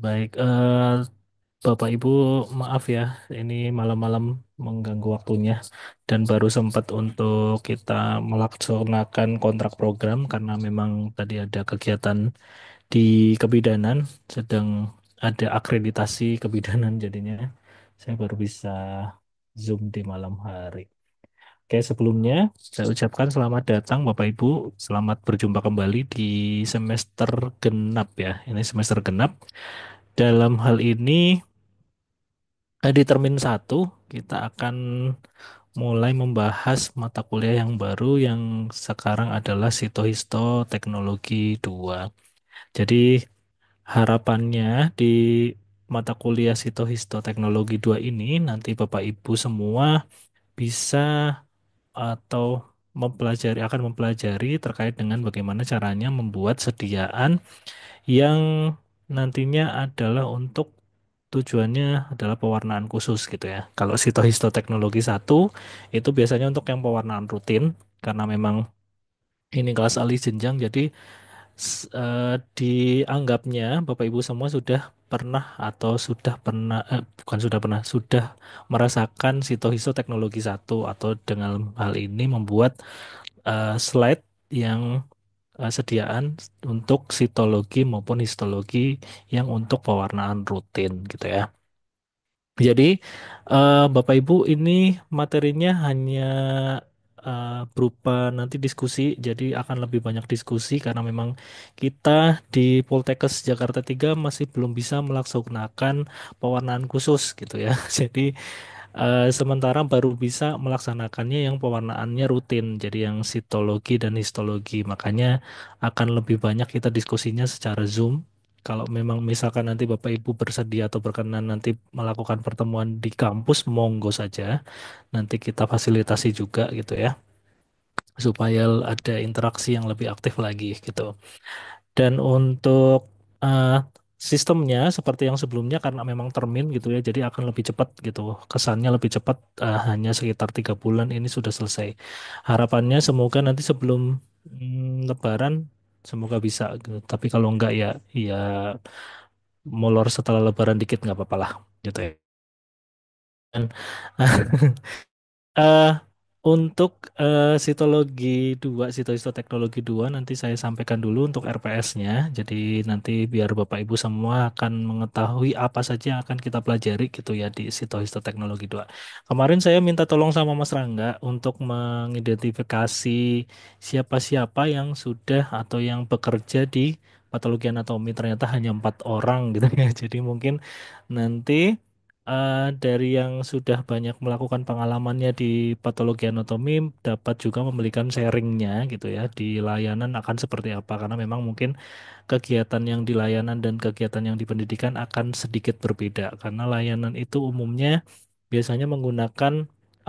Baik, Bapak Ibu, maaf ya, ini malam-malam mengganggu waktunya dan baru sempat untuk kita melaksanakan kontrak program karena memang tadi ada kegiatan di kebidanan, sedang ada akreditasi kebidanan jadinya saya baru bisa Zoom di malam hari. Oke, sebelumnya saya ucapkan selamat datang Bapak Ibu, selamat berjumpa kembali di semester genap ya. Ini semester genap. Dalam hal ini, di termin satu kita akan mulai membahas mata kuliah yang baru yang sekarang adalah Sitohisto Teknologi 2. Jadi harapannya di mata kuliah Sitohisto Teknologi 2 ini nanti Bapak Ibu semua bisa atau akan mempelajari terkait dengan bagaimana caranya membuat sediaan yang nantinya adalah untuk tujuannya adalah pewarnaan khusus gitu ya. Kalau sitohistoteknologi satu itu biasanya untuk yang pewarnaan rutin karena memang ini kelas alih jenjang jadi dianggapnya Bapak Ibu semua sudah pernah atau sudah pernah bukan sudah pernah sudah merasakan sitohistoteknologi satu atau dengan hal ini membuat slide yang sediaan untuk sitologi maupun histologi yang untuk pewarnaan rutin gitu ya. Jadi, Bapak Ibu ini materinya hanya berupa nanti diskusi, jadi akan lebih banyak diskusi karena memang kita di Poltekkes Jakarta 3 masih belum bisa melaksanakan pewarnaan khusus gitu ya. Jadi, sementara baru bisa melaksanakannya yang pewarnaannya rutin, jadi yang sitologi dan histologi. Makanya akan lebih banyak kita diskusinya secara Zoom. Kalau memang misalkan nanti Bapak Ibu bersedia atau berkenan nanti melakukan pertemuan di kampus, monggo saja. Nanti kita fasilitasi juga gitu ya, supaya ada interaksi yang lebih aktif lagi gitu. Dan untuk eh, sistemnya seperti yang sebelumnya karena memang termin gitu ya, jadi akan lebih cepat gitu. Kesannya lebih cepat, hanya sekitar 3 bulan ini sudah selesai. Harapannya semoga nanti sebelum Lebaran semoga bisa gitu. Tapi kalau enggak ya ya molor setelah Lebaran dikit nggak apa-apa lah gitu ya. Dan, Eh, untuk sitologi 2, sitohistoteknologi 2 nanti saya sampaikan dulu untuk RPS-nya. Jadi nanti biar Bapak Ibu semua akan mengetahui apa saja yang akan kita pelajari gitu ya di sitohistoteknologi 2. Kemarin saya minta tolong sama Mas Rangga untuk mengidentifikasi siapa-siapa yang sudah atau yang bekerja di patologi anatomi. Ternyata hanya 4 orang gitu ya. Jadi mungkin nanti dari yang sudah banyak melakukan pengalamannya di patologi anatomi dapat juga memberikan sharingnya gitu ya di layanan akan seperti apa karena memang mungkin kegiatan yang di layanan dan kegiatan yang di pendidikan akan sedikit berbeda karena layanan itu umumnya biasanya menggunakan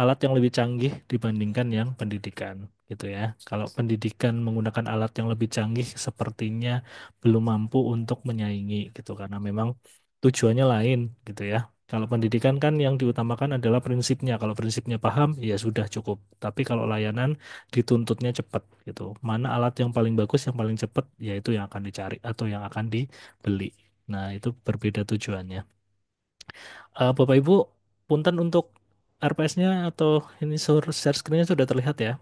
alat yang lebih canggih dibandingkan yang pendidikan gitu ya. Kalau pendidikan menggunakan alat yang lebih canggih sepertinya belum mampu untuk menyaingi gitu karena memang tujuannya lain gitu ya. Kalau pendidikan kan yang diutamakan adalah prinsipnya. Kalau prinsipnya paham, ya sudah cukup. Tapi kalau layanan dituntutnya cepat gitu. Mana alat yang paling bagus, yang paling cepat, ya itu yang akan dicari atau yang akan dibeli. Nah, itu berbeda tujuannya. Bapak Ibu, punten untuk RPS-nya atau ini share screen-nya sudah terlihat ya?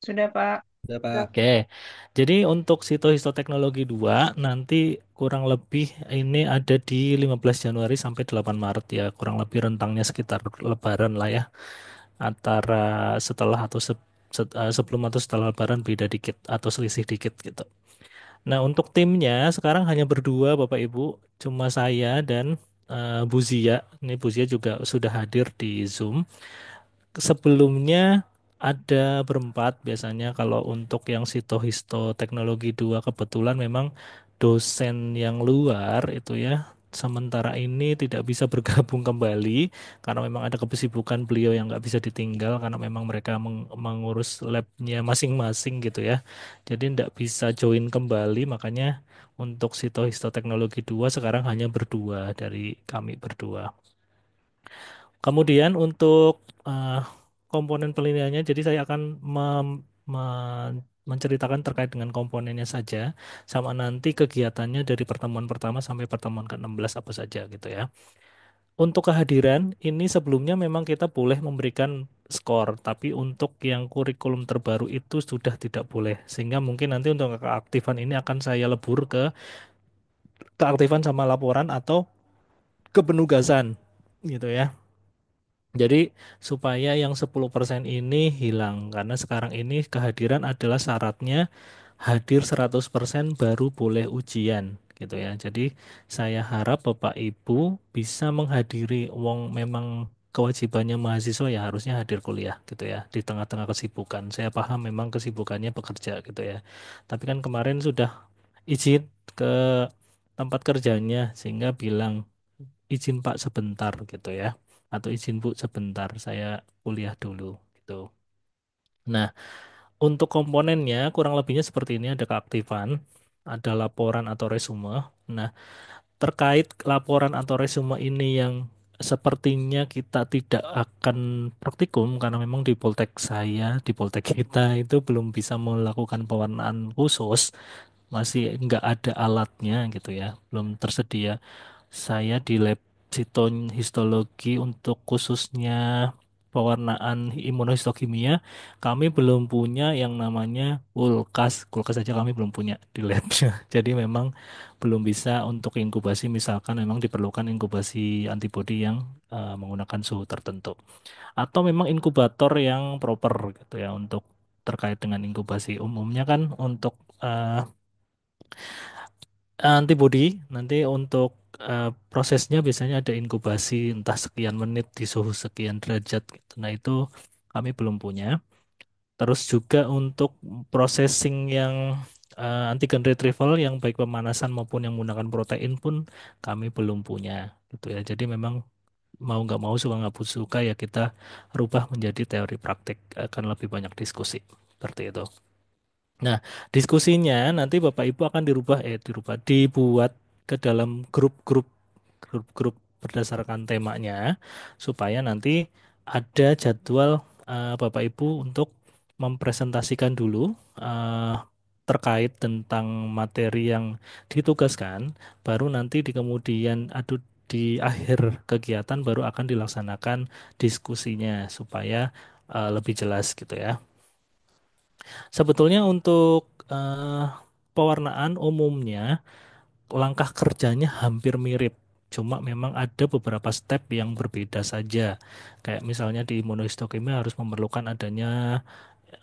Sudah, Pak. Sudah, Pak. Oke, jadi untuk Sitohistoteknologi 2 nanti kurang lebih ini ada di 15 Januari sampai 8 Maret ya, kurang lebih rentangnya sekitar Lebaran lah ya, antara setelah atau sebelum atau setelah Lebaran beda dikit atau selisih dikit gitu. Nah untuk timnya sekarang hanya berdua Bapak Ibu, cuma saya dan Bu Zia. Ini Bu Zia juga sudah hadir di Zoom. Sebelumnya ada berempat biasanya kalau untuk yang Sitohisto Teknologi 2 kebetulan memang dosen yang luar itu ya sementara ini tidak bisa bergabung kembali karena memang ada kesibukan beliau yang nggak bisa ditinggal karena memang mereka mengurus labnya masing-masing gitu ya. Jadi nggak bisa join kembali makanya untuk Sitohisto Teknologi 2 sekarang hanya berdua dari kami berdua. Kemudian untuk komponen penelitiannya, jadi saya akan menceritakan terkait dengan komponennya saja, sama nanti kegiatannya dari pertemuan pertama sampai pertemuan ke-16 apa saja gitu ya. Untuk kehadiran, ini sebelumnya memang kita boleh memberikan skor, tapi untuk yang kurikulum terbaru itu sudah tidak boleh. Sehingga mungkin nanti untuk keaktifan ini akan saya lebur ke keaktifan sama laporan atau kepenugasan gitu ya. Jadi supaya yang 10% ini hilang karena sekarang ini kehadiran adalah syaratnya hadir 100% baru boleh ujian gitu ya. Jadi saya harap Bapak Ibu bisa menghadiri wong memang kewajibannya mahasiswa ya harusnya hadir kuliah gitu ya di tengah-tengah kesibukan. Saya paham memang kesibukannya bekerja gitu ya. Tapi kan kemarin sudah izin ke tempat kerjanya sehingga bilang izin Pak sebentar gitu ya. Atau izin Bu sebentar saya kuliah dulu gitu. Nah, untuk komponennya kurang lebihnya seperti ini ada keaktifan, ada laporan atau resume. Nah, terkait laporan atau resume ini yang sepertinya kita tidak akan praktikum karena memang di Poltek saya, di Poltek kita itu belum bisa melakukan pewarnaan khusus, masih nggak ada alatnya gitu ya, belum tersedia. Saya di lab histologi untuk khususnya pewarnaan imunohistokimia, kami belum punya yang namanya kulkas. Kulkas saja kami belum punya di labnya. Jadi memang belum bisa untuk inkubasi, misalkan memang diperlukan inkubasi antibodi yang menggunakan suhu tertentu. Atau memang inkubator yang proper gitu ya untuk terkait dengan inkubasi. Umumnya kan untuk eh, antibody nanti untuk prosesnya biasanya ada inkubasi entah sekian menit di suhu sekian derajat gitu. Nah, itu kami belum punya. Terus juga untuk processing yang antigen retrieval yang baik pemanasan maupun yang menggunakan protein pun kami belum punya gitu ya. Jadi memang mau nggak mau suka nggak suka ya kita rubah menjadi teori praktik akan lebih banyak diskusi seperti itu. Nah, diskusinya nanti Bapak Ibu akan dibuat ke dalam grup-grup berdasarkan temanya supaya nanti ada jadwal Bapak Ibu untuk mempresentasikan dulu eh, terkait tentang materi yang ditugaskan, baru nanti di kemudian di akhir kegiatan baru akan dilaksanakan diskusinya supaya lebih jelas gitu ya. Sebetulnya untuk pewarnaan umumnya langkah kerjanya hampir mirip. Cuma memang ada beberapa step yang berbeda saja. Kayak misalnya di imunohistokimia harus memerlukan adanya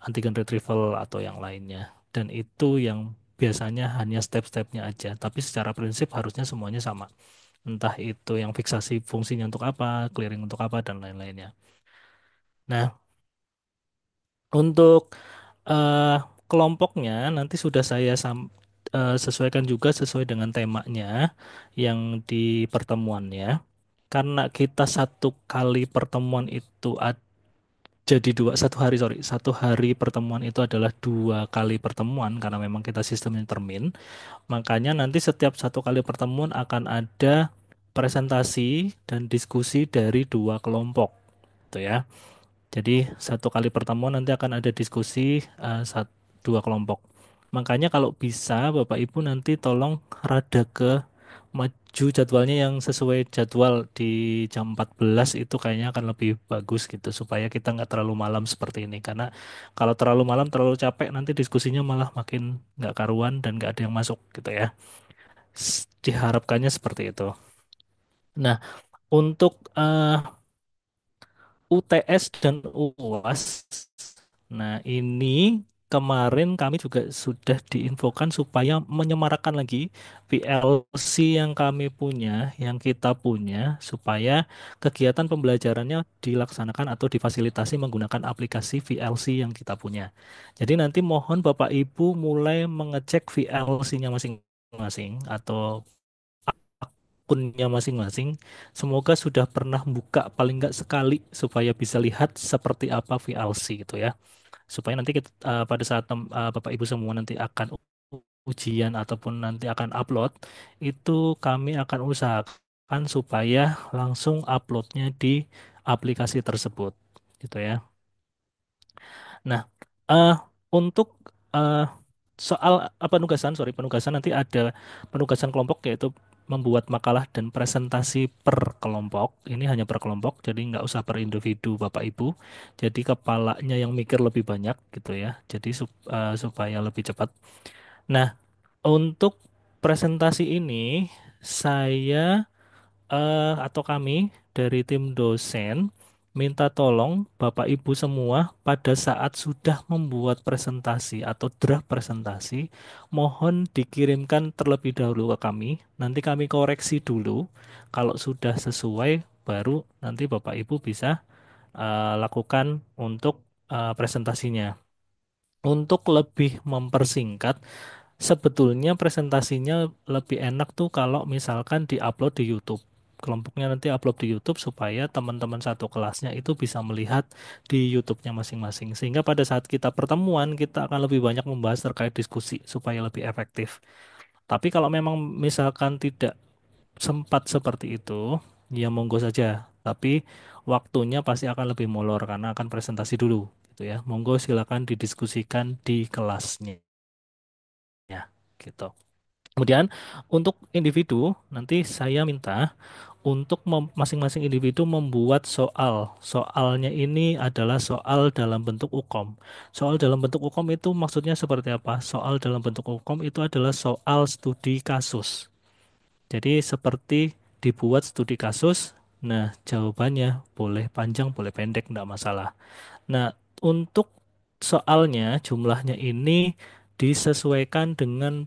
antigen retrieval atau yang lainnya. Dan itu yang biasanya hanya step-stepnya aja. Tapi secara prinsip harusnya semuanya sama. Entah itu yang fiksasi fungsinya untuk apa, clearing untuk apa, dan lain-lainnya. Nah, untuk eh, kelompoknya nanti sudah saya sesuaikan juga sesuai dengan temanya yang di pertemuannya. Karena kita satu kali pertemuan itu jadi dua satu hari sorry satu hari pertemuan itu adalah dua kali pertemuan karena memang kita sistemnya termin. Makanya nanti setiap satu kali pertemuan akan ada presentasi dan diskusi dari dua kelompok, gitu ya. Jadi satu kali pertemuan nanti akan ada diskusi dua kelompok. Makanya kalau bisa Bapak Ibu nanti tolong rada ke maju jadwalnya yang sesuai jadwal di jam 14 itu kayaknya akan lebih bagus gitu supaya kita nggak terlalu malam seperti ini. Karena kalau terlalu malam terlalu capek nanti diskusinya malah makin nggak karuan dan nggak ada yang masuk gitu ya. Diharapkannya seperti itu. Nah, untuk UTS dan UAS. Nah, ini kemarin kami juga sudah diinfokan supaya menyemarakkan lagi VLC yang kami punya, yang kita punya, supaya kegiatan pembelajarannya dilaksanakan atau difasilitasi menggunakan aplikasi VLC yang kita punya. Jadi nanti mohon Bapak Ibu mulai mengecek VLC-nya masing-masing atau akunnya masing-masing. Semoga sudah pernah buka paling nggak sekali supaya bisa lihat seperti apa VLC gitu ya. Supaya nanti pada saat Bapak Ibu semua nanti akan ujian ataupun nanti akan upload, itu kami akan usahakan supaya langsung uploadnya di aplikasi tersebut gitu ya. Nah, untuk eh, soal penugasan, sorry, penugasan nanti ada penugasan kelompok yaitu membuat makalah dan presentasi per kelompok. Ini hanya per kelompok, jadi nggak usah per individu Bapak Ibu. Jadi kepalanya yang mikir lebih banyak gitu ya. Jadi supaya lebih cepat. Nah, untuk presentasi ini saya atau kami dari tim dosen minta tolong Bapak Ibu semua pada saat sudah membuat presentasi atau draft presentasi, mohon dikirimkan terlebih dahulu ke kami. Nanti kami koreksi dulu. Kalau sudah sesuai, baru nanti Bapak Ibu bisa lakukan untuk presentasinya. Untuk lebih mempersingkat, sebetulnya presentasinya lebih enak tuh kalau misalkan diupload di YouTube. Kelompoknya nanti upload di YouTube supaya teman-teman satu kelasnya itu bisa melihat di YouTube-nya masing-masing. Sehingga pada saat kita pertemuan, kita akan lebih banyak membahas terkait diskusi supaya lebih efektif. Tapi kalau memang misalkan tidak sempat seperti itu, ya monggo saja. Tapi waktunya pasti akan lebih molor karena akan presentasi dulu gitu ya. Monggo silakan didiskusikan di kelasnya gitu. Kemudian untuk individu nanti saya minta untuk masing-masing individu membuat soal. Soalnya ini adalah soal dalam bentuk UKOM. Soal dalam bentuk UKOM itu maksudnya seperti apa? Soal dalam bentuk UKOM itu adalah soal studi kasus. Jadi seperti dibuat studi kasus. Nah, jawabannya boleh panjang, boleh pendek, enggak masalah. Nah, untuk soalnya jumlahnya ini disesuaikan dengan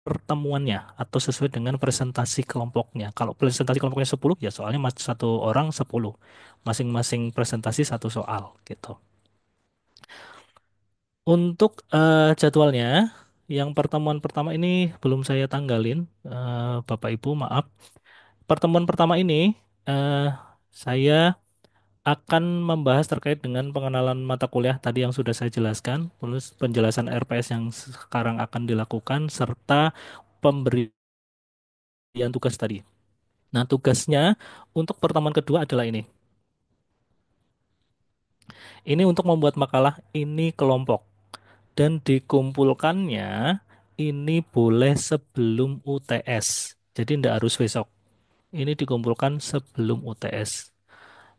pertemuannya atau sesuai dengan presentasi kelompoknya. Kalau presentasi kelompoknya 10, ya soalnya satu orang 10. Masing-masing presentasi satu soal gitu. Untuk jadwalnya, yang pertemuan pertama ini belum saya tanggalin, Bapak Ibu, maaf. Pertemuan pertama ini eh, saya akan membahas terkait dengan pengenalan mata kuliah tadi yang sudah saya jelaskan, terus penjelasan RPS yang sekarang akan dilakukan, serta pemberian tugas tadi. Nah, tugasnya untuk pertemuan kedua adalah ini. Ini untuk membuat makalah ini kelompok dan dikumpulkannya ini boleh sebelum UTS. Jadi tidak harus besok. Ini dikumpulkan sebelum UTS.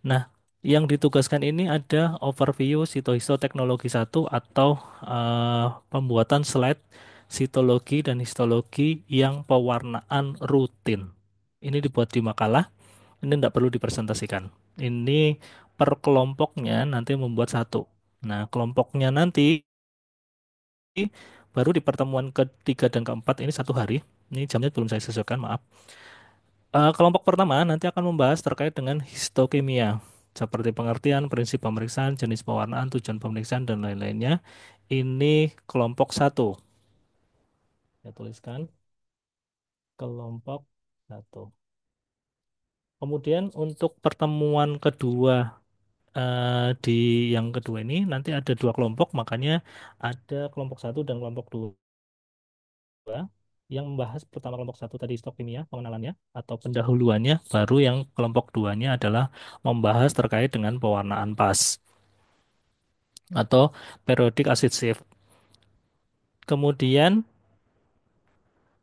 Nah, yang ditugaskan ini ada overview sitohisto teknologi satu atau pembuatan slide sitologi dan histologi yang pewarnaan rutin. Ini dibuat di makalah. Ini tidak perlu dipresentasikan. Ini per kelompoknya nanti membuat satu. Nah, kelompoknya nanti baru di pertemuan ketiga dan keempat ini satu hari. Ini jamnya belum saya sesuaikan, maaf. Kelompok pertama nanti akan membahas terkait dengan histokimia, seperti pengertian, prinsip pemeriksaan, jenis pewarnaan, tujuan pemeriksaan, dan lain-lainnya. Ini kelompok satu. Saya tuliskan kelompok satu. Kemudian untuk pertemuan kedua di yang kedua ini nanti ada dua kelompok, makanya ada kelompok satu dan kelompok dua yang membahas pertama kelompok satu tadi stok kimia pengenalannya atau pendahuluannya, baru yang kelompok duanya adalah membahas terkait dengan pewarnaan pas atau periodic acid shift. Kemudian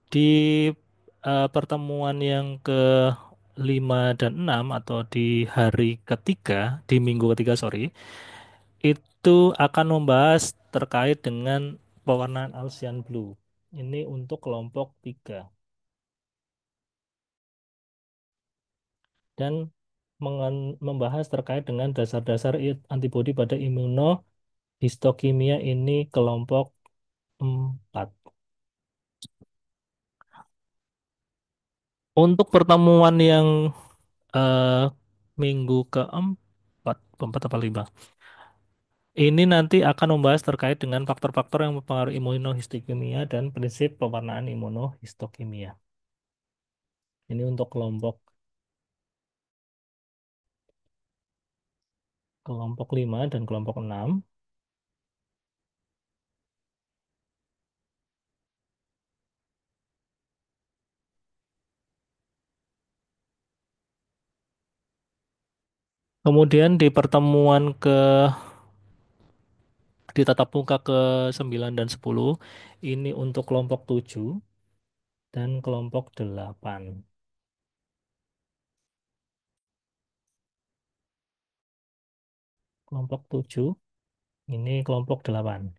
di pertemuan yang ke 5 dan 6 atau di hari ketiga, di minggu ketiga, sorry, itu akan membahas terkait dengan pewarnaan Alcyan Blue. Ini untuk kelompok 3. Dan membahas terkait dengan dasar-dasar antibodi pada imunohistokimia ini kelompok 4. Untuk pertemuan yang eh, minggu keempat apa lima, ini nanti akan membahas terkait dengan faktor-faktor yang mempengaruhi imunohistokimia dan prinsip pewarnaan imunohistokimia. Ini untuk kelompok 5 dan kelompok 6. Kemudian di pertemuan di tatap muka ke 9 dan 10 ini untuk kelompok 7 dan kelompok 8. Kelompok 7 ini kelompok 8.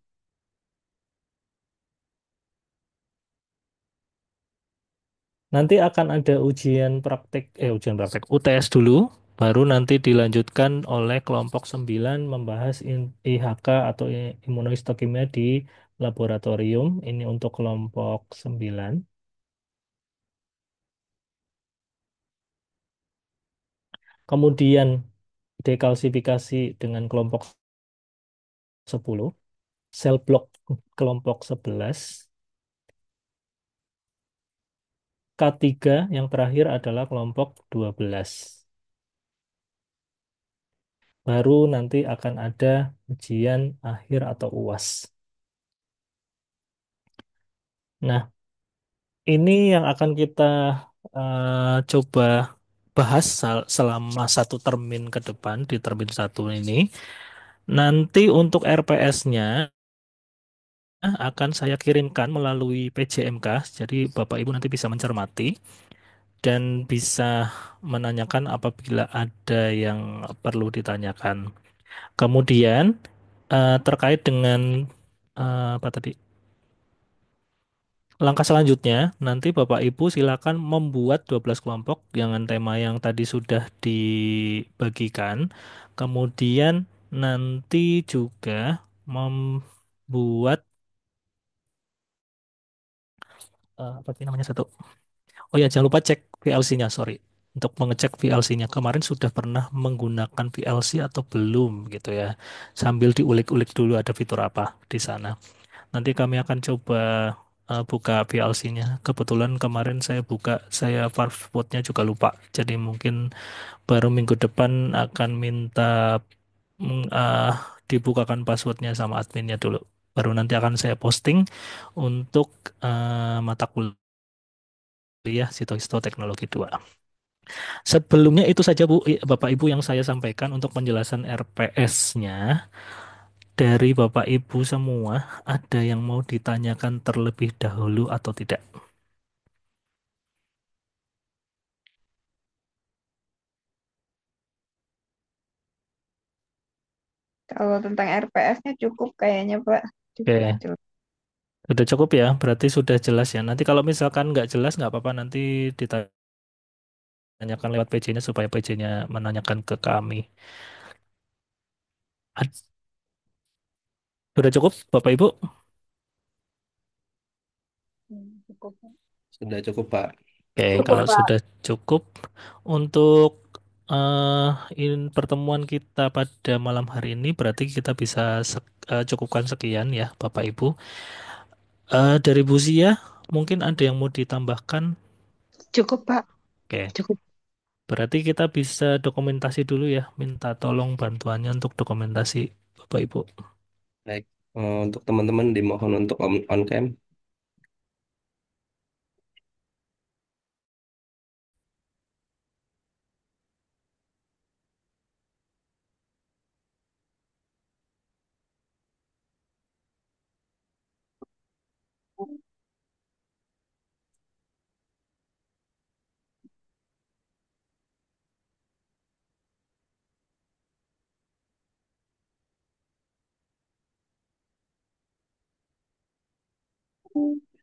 Nanti akan ada ujian praktek UTS dulu, baru nanti dilanjutkan oleh kelompok 9 membahas IHK atau imunohistokimia di laboratorium. Ini untuk kelompok 9. Kemudian dekalsifikasi dengan kelompok 10, sel blok kelompok 11, K3 yang terakhir adalah kelompok 12. Baru nanti akan ada ujian akhir atau UAS. Nah, ini yang akan kita coba bahas selama satu termin ke depan di termin satu ini. Nanti untuk RPS-nya akan saya kirimkan melalui PJMK, jadi Bapak Ibu nanti bisa mencermati dan bisa menanyakan apabila ada yang perlu ditanyakan. Kemudian terkait dengan apa tadi? Langkah selanjutnya, nanti Bapak Ibu silakan membuat 12 kelompok dengan tema yang tadi sudah dibagikan. Kemudian nanti juga membuat apa sih namanya satu? Oh ya, jangan lupa cek VLC-nya, sorry. Untuk mengecek VLC-nya, kemarin sudah pernah menggunakan VLC atau belum gitu ya. Sambil diulik-ulik dulu ada fitur apa di sana. Nanti kami akan coba buka VLC-nya. Kebetulan kemarin saya buka, saya passwordnya juga lupa. Jadi mungkin baru minggu depan akan minta dibukakan passwordnya sama adminnya dulu. Baru nanti akan saya posting untuk mata kuliah Sitohisto Teknologi 2. Sebelumnya itu saja Bu, Bapak Ibu yang saya sampaikan untuk penjelasan RPS-nya. Dari Bapak Ibu semua, ada yang mau ditanyakan terlebih dahulu atau tidak? Kalau tentang RPS-nya cukup kayaknya, Pak. Cukup Oke, jelas. sudah cukup ya. Berarti sudah jelas ya. Nanti kalau misalkan nggak jelas, nggak apa-apa. Nanti ditanyakan lewat PJ-nya supaya PJ-nya menanyakan ke kami. Sudah cukup, Bapak Ibu? Cukup. Sudah cukup, Pak. Oke, Cukup, kalau Pak. sudah cukup untuk pertemuan kita pada malam hari ini, berarti kita bisa cukupkan sekian ya, Bapak Ibu. Dari Bu Zia, mungkin ada yang mau ditambahkan? Cukup, Pak. Oke, Cukup. berarti kita bisa dokumentasi dulu ya. Minta tolong bantuannya untuk dokumentasi, Bapak Ibu. Baik. Untuk teman-teman dimohon untuk on cam.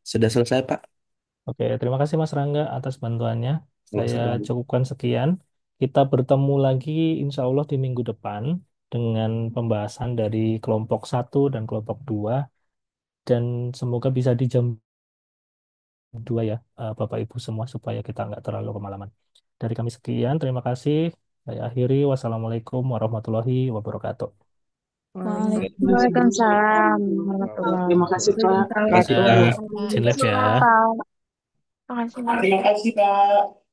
Sudah selesai, Pak. Oke, terima kasih Mas Rangga atas bantuannya. Saya Sama-sama. cukupkan sekian. Kita bertemu lagi insya Allah di minggu depan dengan pembahasan dari kelompok satu dan kelompok 2 dan semoga bisa di jam 2 ya Bapak Ibu semua supaya kita nggak terlalu kemalaman. Dari kami sekian, terima kasih. Saya akhiri. Wassalamualaikum warahmatullahi wabarakatuh. Waalaikumsalam warahmatullahi Terima kasih, Pak. Terima kasih, Ya, Pak. wabarakatuh. Cinlep ya. Terima kasih, Pak. Terima kasih, Pak.